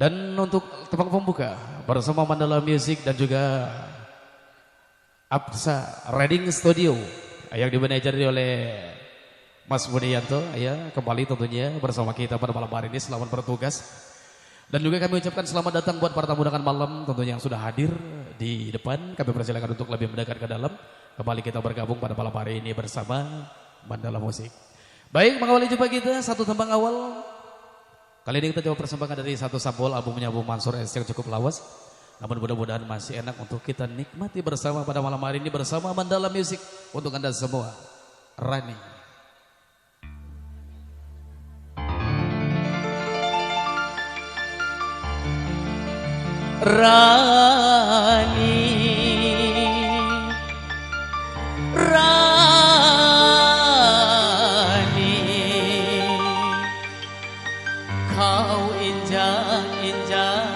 Dan untuk tebang pembuka bersama Mandala Music dan juga Absa Reading Studio yang dimanajeri oleh Mas Budianto ya, kembali tentunya bersama kita pada malam hari ini. Selamat bertugas. Dan juga kami ucapkan selamat datang buat para tamu undangan malam tentunya yang sudah hadir di depan. Kami persilakan untuk lebih mendekat ke dalam. Kembali kita bergabung pada malam hari ini bersama Mandala Music. Baik, mengawali jumpa kita satu tembang awal. Kali ini kita coba persembahkan dari satu sampul albumnya Bung Mansur S yang cukup lawas. Namun mudah-mudahan masih enak untuk kita nikmati bersama pada malam hari ini bersama Mandala Music untuk Anda semua. Rani. Rani, Rani, kau injak-injak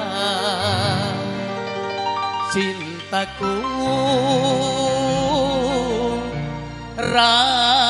cintaku, Rani.